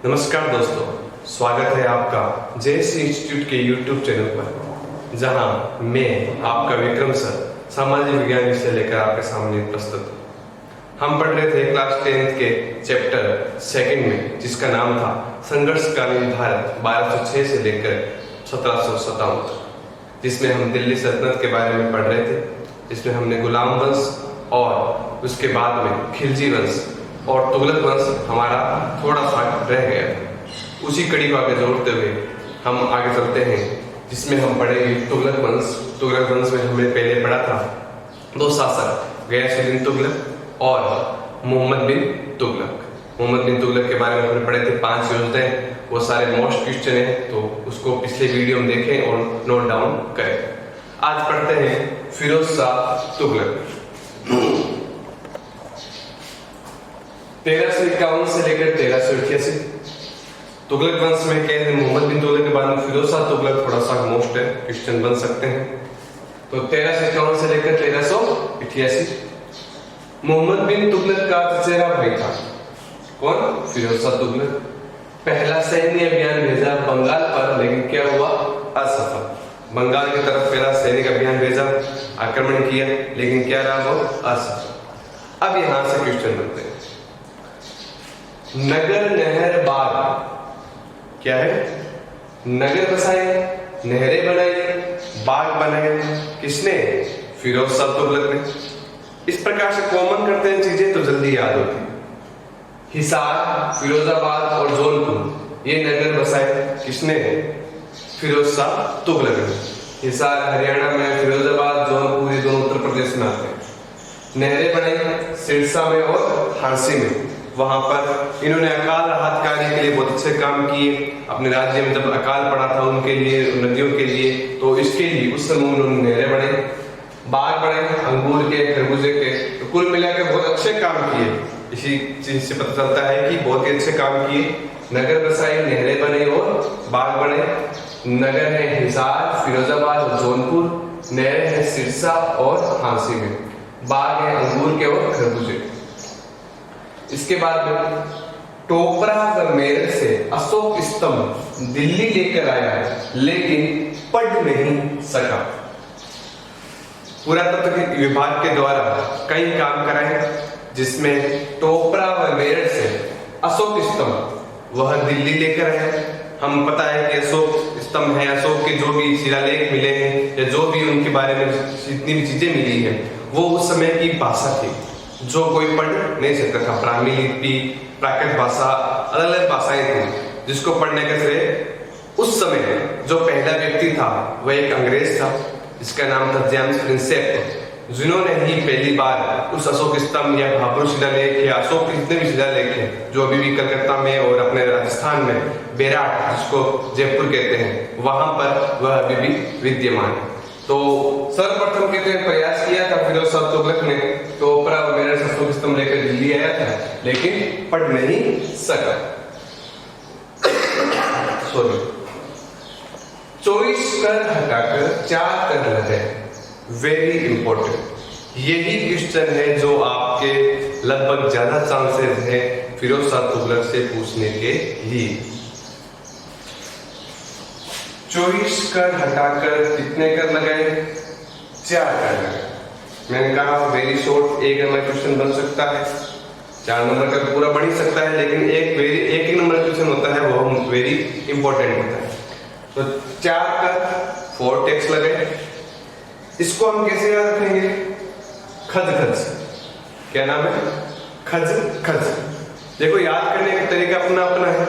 नमस्कार दोस्तों, स्वागत है आपका जेएससी इंस्टीट्यूट के यूट्यूब चैनल पर, जहां मैं आपका विक्रम सर सामाजिक विज्ञान विषय लेकर आपके सामने प्रस्तुत हूं। हम पढ़ रहे थे क्लास 10th के चैप्टर 2 में, जिसका नाम था संघर्षकालीन भारत 1206 से लेकर 1757 तक, जिसमें हम दिल्ली सल्तनत के बारे में पढ़ रहे थे। जिसमें हमने गुलाम वंश और उसके बाद में खिलजी वंश और तुगलक वंश हमारा थोड़ा सा रह गया था। उसी कड़ी को आगे जोड़ते हुए हम आगे चलते हैं, जिसमें हम पढ़ेंगे तुगलक वंश। तुगलक वंश में हमने पहले पढ़ा था दो शासक, गयासुद्दीन तुगलक और मोहम्मद बिन तुगलक। मोहम्मद बिन तुगलक के बारे में हमने पढ़े थे 5 योजनाएं। वो सारे मोस्ट क्वेश्चन है, तो उसको पिछले वीडियो में देखें और नोट डाउन करें। आज पढ़ते हैं फिरोज शाह तुगलक। 1351 से लेकर 1388। तुगलक वंश में कहते हैं मोहम्मद बिन तुगलक के बाद में फिरोज शाह तुगलक थोड़ा सा मोस्ट है, क्वेश्चन बन सकते हैं। तो 1351 से लेकर 1388। मोहम्मद बिन तुगलक का चचेरा भाई था कौन? फिरोज शाह तुगलक। पहला सैन्य अभियान भेजा बंगाल पर, लेकिन क्या हुआ? असफल। बंगाल की तरफ पहला सैनिक अभियान भेजा, आक्रमण किया, लेकिन क्या रहा? वो असफल। अब यहां से क्वेश्चन बनते हैं। नगर नहर बाग क्या है? नगर बसाए, नहरें बनाई, बाग बनाए, किसने? फिरोज शाह तुगलक ने। इस प्रकार से कॉमन करते हैं चीजें तो जल्दी याद होती। हिसार, फिरोजाबाद और जौनपुर ये नगर बसाए किसने? फिरोज शाह तुगलक ने। हिसार हरियाणा में, फिरोजाबाद, जौनपुर ये दोनों उत्तर प्रदेश में आते हैं। नहरें बनाई सिरसा में और हांसी में। वहां पर इन्होंने अकाल राहत कार्य के लिए बहुत अच्छे काम किए। अपने राज्य में जब अकाल पड़ा था उनके लिए, नदियों के लिए, तो इसके लिए उस समय उन्होंने नहरें बनाई, बाग बनाए अंगूर के, खरबूजे के। तो कुल मिलाकर बहुत अच्छे काम किए। इसी चीज से पता चलता है कि बहुत ही अच्छे काम किए। नगर बसाए, नहरें बने और बाग बने। नगर है हिसार, फिरोजाबाद और जौनपुर। नहरें है सिरसा और हांसी में। बाग है अंगूर के और खरबूजे। इसके बाद में टोपरा व मेरठ से अशोक स्तंभ दिल्ली लेकर आया है, लेकिन पढ़ नहीं सका। पुरातत्व विभाग के द्वारा कई काम कराए, जिसमें टोपरा व मेरठ से अशोक स्तंभ वह दिल्ली लेकर आए। हम पता है कि अशोक स्तंभ है, अशोक के जो भी शिलालेख मिले हैं या जो भी उनके बारे में जितनी भी चीजें मिली हैं, वो उस समय की भाषा थी जो कोई पढ़ नहीं सकता था। ब्राह्मी लिपि, प्राकृत भाषा, अलग अलग भाषाएं थी, जिसको पढ़ने का श्रेय उस समय जो पहला व्यक्ति था वह एक अंग्रेज था, जिसका नाम था जेम्स प्रिंसेप, जिन्होंने ही पहली बार उस अशोक स्तंभ या भाबर शिलालेख या अशोक के जितने भी शिलालेख हैं जो अभी भी कलकत्ता में और अपने राजस्थान में बेराट, जिसको जयपुर कहते हैं, वहां पर वह अभी भी विद्यमान है। तो सर्वप्रथम कहते हैं प्रयास किया था फिरोज शाह तुगलक ने, टोपरा व मेरठ से अशोक स्तंभ लेकर दिल्ली आया था, लेकिन पढ़ नहीं सका। सॉरी, 24 कर हटाकर 4 कर लगाए। Very important. यही क्वेश्चन है जो आपके लगभग ज्यादा चांसेस है फिरोज शाह तुगलक से पूछने के लिए। 24 कर हटाकर कितने कर लगाए? 4 कर लगाए। मैंने कहा वेरी शॉर्ट, 1 नंबर क्वेश्चन बन सकता है, 4 नंबर का पूरा बन ही सकता है, लेकिन एक ही नंबर क्वेश्चन होता है, वो वेरी इंपॉर्टेंट होता है। तो 4 कर 4 टेक्स लगे। इसको हम कैसे याद रखेंगे? खज खज। क्या नाम है? खज खज। देखो, याद करने का तरीका अपना अपना है।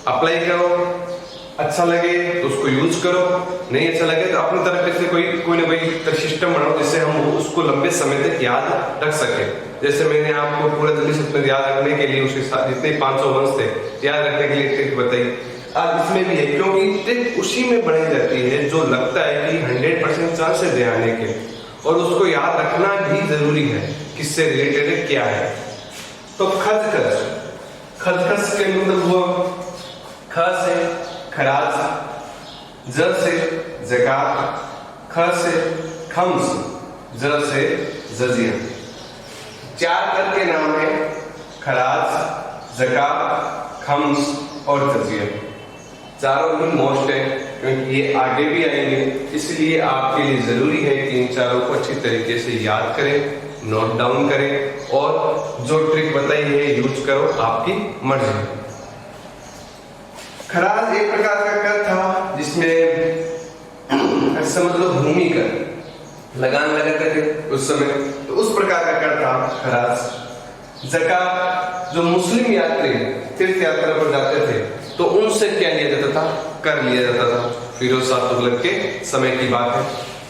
अप्लाई करो, अच्छा लगे तो उसको यूज करो, नहीं अच्छा लगे तो अपनी तरफ से कोई ना कोई सिस्टम बनाओ जिससे हम उसको लंबे समय तक याद रख सके। जैसे मैंने आपको पूरा दिल्ली सल्तनत याद रखने के लिए उसके साथ जितने 500 वंश थे याद रखने के लिए ट्रिक बताई। आज इसमें भी है, क्योंकि ट्रिक उसी में बनाई जाती है जो लगता है कि 100% चांसेस है आने के, और उसको याद रखना भी जरूरी है किससे रिलेटेड क्या है। तो खज खज, खज खज के मतलब हुआ ख से खराज, ज से जकात, ख से खम्स, ज से जजिया। 4 कर के नाम है खराज, ज़कात, खम्स और जजिया। चारों ही मोस्ट है क्योंकि ये आगे भी आएंगे, इसलिए आपके लिए जरूरी है कि इन चारों को अच्छी तरीके से याद करें, नोट डाउन करें और जो ट्रिक बताई है यूज करो, आपकी मर्जी। खराज एक प्रकार का कर था जिसमें समझ लो भूमि कर लगान लगाते थे उस समय, तो उस प्रकार का कर था खराज। ज़कात जो मुस्लिम यात्री तीर्थ यात्रा पर जाते थे तो उनसे क्या लिया जाता था, कर लिया जाता था। फिरोज शाह तुगलक के समय की बात है।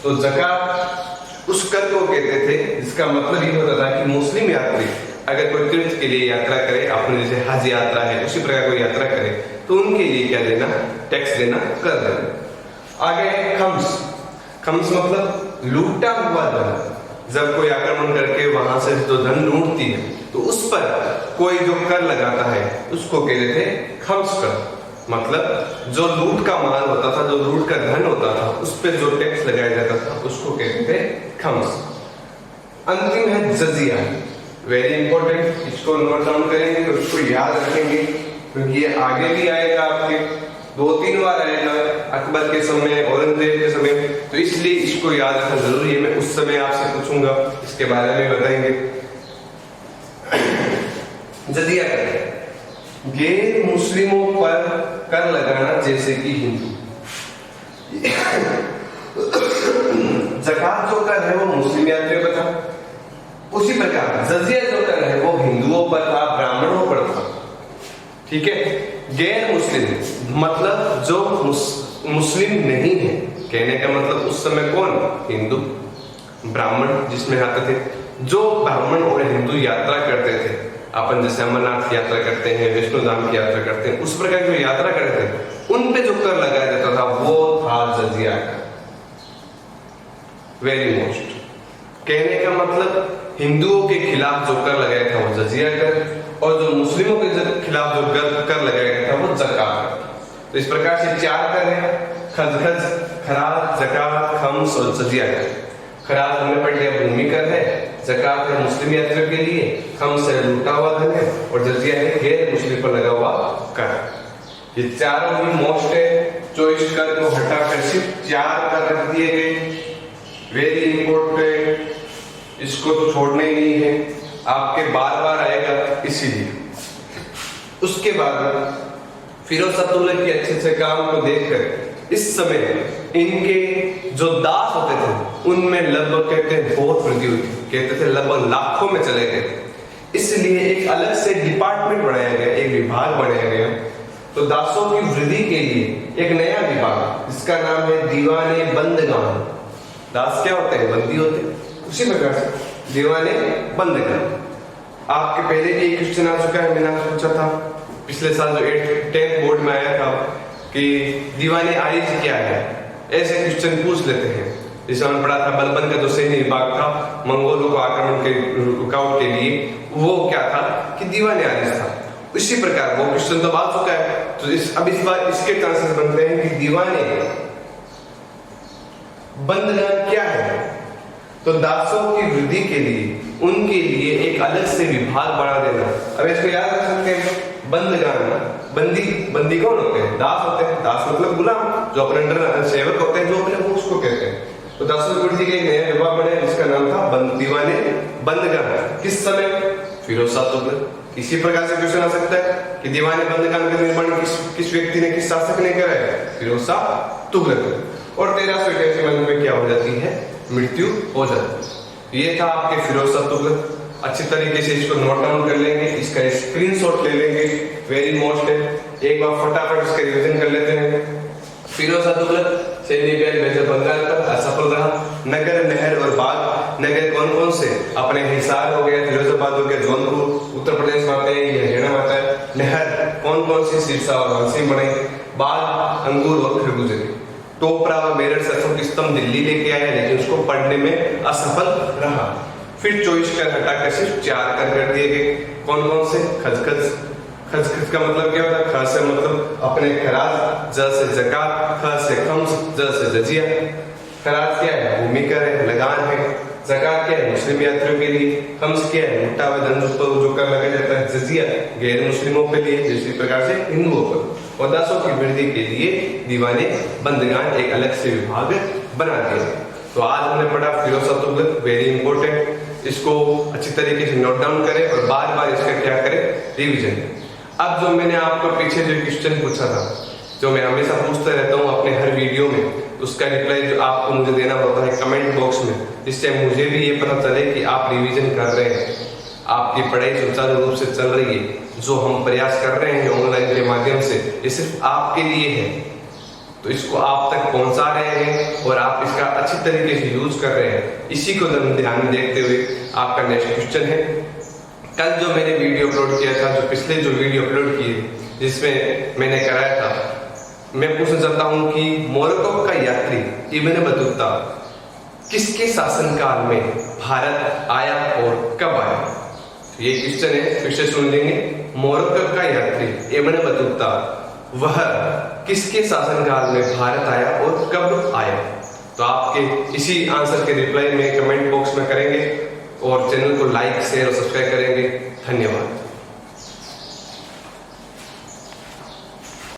तो ज़कात उस कर को कहते थे जिसका मतलब ये होता था कि मुस्लिम यात्री अगर कोई तीर्थ के लिए यात्रा करे, अपने जैसे हज यात्रा है उसी प्रकार कोई यात्रा करे, तो उनके लिए क्या देना, टैक्स देना, कर देना। आगे है खम्स। खम्स मतलब लूटा हुआ धन। जब कोई आक्रमण करके वहां से जो धन लूटती है तो उस पर कोई जो कर लगाता है उसको कहते थे खम्स कर। मतलब जो लूट का माल होता था, जो लूट का धन होता था, उस पर जो टैक्स लगाया जाता था उसको कहते थे खम्स। अंतिम है जजिया। वेरी इंपॉर्टेंट, इसको नोट डाउन करेंगे और इसको याद रखेंगे क्योंकि ये आगे भी आएगा, आपके 2-3 बार आएगा, अकबर के समय, औरंगजेब के समय, तो इसलिए इसको याद रखना जरूरी है। मैं उस समय आपसे पूछूंगा, इसके बारे में बताएंगे। जजिया कर, गैर मुस्लिमों पर कर लगाना जैसे कि हिंदू। ज़कात जो कर है वो मुस्लिम यात्रियों पर था, उसी प्रकार जजिया जो कर है वो हिंदुओं पर था, ब्राह्मणों पर था। ठीक है। गैर मुस्लिम मतलब जो मुस्लिम नहीं है, कहने का मतलब उस समय कौन, हिंदू, ब्राह्मण जिसमें आते थे। जो ब्राह्मण और हिंदू यात्रा करते थे, अपन जैसे अमरनाथ की यात्रा करते हैं, वैष्णो धाम की यात्रा करते हैं, उस प्रकार की यात्रा करते थे, उन पे जो कर लगाया जाता था वो था जजिया कर। वेरी मोस्ट, कहने का मतलब हिंदुओं के खिलाफ जो कर लगाया था वो जजिया कर, और जो मुस्लिमों के खिलाफ जो कर लगाया गया था वो ज़कात। तो इस प्रकार से 4 कर है, खज, खराज, ज़कात, खम्स और जजिया कर। खराज हमने पढ़ लिया भूमि कर है, ज़कात है मुस्लिम यात्रियों के लिए, खम्स है लूटा हुआ धन है, और जजिया है गैर मुस्लिम पर लगा हुआ कर। ये चारों ही मोस्ट है। जो इस कर को हटाकर सिर्फ 4 कर रख दिए गए। वेरी इंपॉर्टेंट, इसको तो छोड़ना ही नहीं है, आपके बार बार आएगा इसीलिए। उसके बाद फिरोज शाह तुगलक के अच्छे अच्छे काम को देखकर इस समय इनके जो दास होते थे उनमें लगभग कहते हैं बहुत वृद्धि हुई थी, कहते थे लगभग लाखों में चले गए। इसलिए एक अलग से डिपार्टमेंट बनाया गया, एक विभाग बनाया गया। तो दासों की वृद्धि के लिए एक नया विभाग, जिसका नाम है दीवाने बंदगान। दास क्या होते हैं, बंदी होते हैं, उसी प्रकार से दीवाने बंदगान। आपके पहले भी एक क्वेश्चन आ चुका है, मैंने पूछा था पिछले साल जो 10th बोर्ड में आया था कि दीवाने आरिज क्या है, ऐसे क्वेश्चन पूछ लेते हैं। जैसे हमने पढ़ा था बलबन का जो सैन्य विभाग था मंगोलों को आक्रमण के रुकावट के लिए, वो क्या था कि दीवाने आरिज था। इसी प्रकार वो क्वेश्चन तो आ चुका है, तो अब इस बार इसके चांसेस बनते हैं कि दीवाने बंदगान क्या है। तो दासों की वृद्धि के लिए उनके लिए एक अलग से विभाग बना देना। अब इसको याद रख सकते हैं, बंदगान, बंदी कौन होते हैं, दास होते हैं। दास मतलब गुलाम, जो अपने अंडर सेवक होते हैं, जो अपने वो उसको कहते हैं। तो दासों की वृद्धि के एक नया विभाग बने जिसका नाम था दीवाने बंदगान। किस समय, फिरोज शाह तुगलक। इसी प्रकार से क्वेश्चन आ सकता है कि दीवाने बंदगान का निर्माण किस व्यक्ति ने, किस शासक ने करा है, फिरोज शाह तुगलक। और 1388 में क्या हो जाती है, मृत्यु हो जाती है। ये था आपके फिरोज शाह तुगलक। अच्छी तरीके से इसको नोट डाउन कर लेंगे, इसका स्क्रीनशॉट ले लेंगे, वेरी मोस्ट है। एक बार फटाफट इसका रिवीजन कर लेते हैं। फिरोज शाह तुगलक सैन्य अभियान भेजा बंगाल पर, असफल रहा। नगर, नहर और बाग, नगर कौन कौन से, अपने हिसार हो गया, फिरोजाबाद हो गया, जौनपुर उत्तर प्रदेश में आते हैं, ये हरियाणा में आता है। नहर कौन कौन सी, सिरसा और झांसी में बनाई। बाग, अंगूर और खरबूजे। टोपरा व मेरठ से अशोक स्तंभ दिल्ली लेके आया, लेकिन उसको पढ़ने में असफल रहा। फिर 24 कर हटाकर सिर्फ 4 कर दिए गए। कौन कौन से, खजखज। खजखज का मतलब क्या होता है, ख से मतलब अपने खराज, ज से ज़कात, ख से खम्स, ज से जजिया। खराज क्या है, भूमि कर है, लगान है। ज़कात क्या है? मुस्लिम यात्रियों के लिए। खम्स क्या है? मोटा व धन जो कर लगाया जाता है। जजिया गैर मुस्लिमों के लिए, इसी प्रकार से हिंदुओं पर। और दासों की वृद्धि के लिए दीवाने बंदगान एक अलग से विभाग बना दिया। तो आज हमने पढ़ा फिरोज तुगलक, वेरी इंपॉर्टेंट। इसको अच्छी तरीके से नोट डाउन करें और बार बार इसका क्या करें? रिविजन। अब जो मैंने आपको पीछे जो क्वेश्चन पूछा था, जो मैं हमेशा पूछता रहता हूँ अपने हर वीडियो में, उसका रिप्लाई जो आपको मुझे देना होता है कमेंट बॉक्स में, जिससे मुझे भी ये पता चले कि आप रिवीजन कर रहे हैं, आपकी पढ़ाई सुचारू रूप से चल रही है। जो हम प्रयास कर रहे हैं ऑनलाइन के माध्यम से, ये सिर्फ आपके लिए है, तो इसको आप तक पहुंचा रहे हैं और आप इसका अच्छी तरीके से यूज कर रहे हैं। इसी को ध्यान में देखते हुए आपका नेक्स्ट क्वेश्चन है, कल जो मैंने वीडियो अपलोड किया था, जो पिछले जो वीडियो अपलोड किए जिसमें मैंने कराया था, मैं पूछना चाहता हूं कि मोरक्को का यात्री इब्न बतूता किसके शासनकाल में भारत आया और कब आया? ये क्वेश्चन है, फिर से सुन लेंगे। मोरक्को का यात्री इब्न बतूता वह किसके शासनकाल में भारत आया और कब आया? तो आपके इसी आंसर के रिप्लाई में कमेंट बॉक्स में करेंगे और चैनल को लाइक शेयर और सब्सक्राइब करेंगे।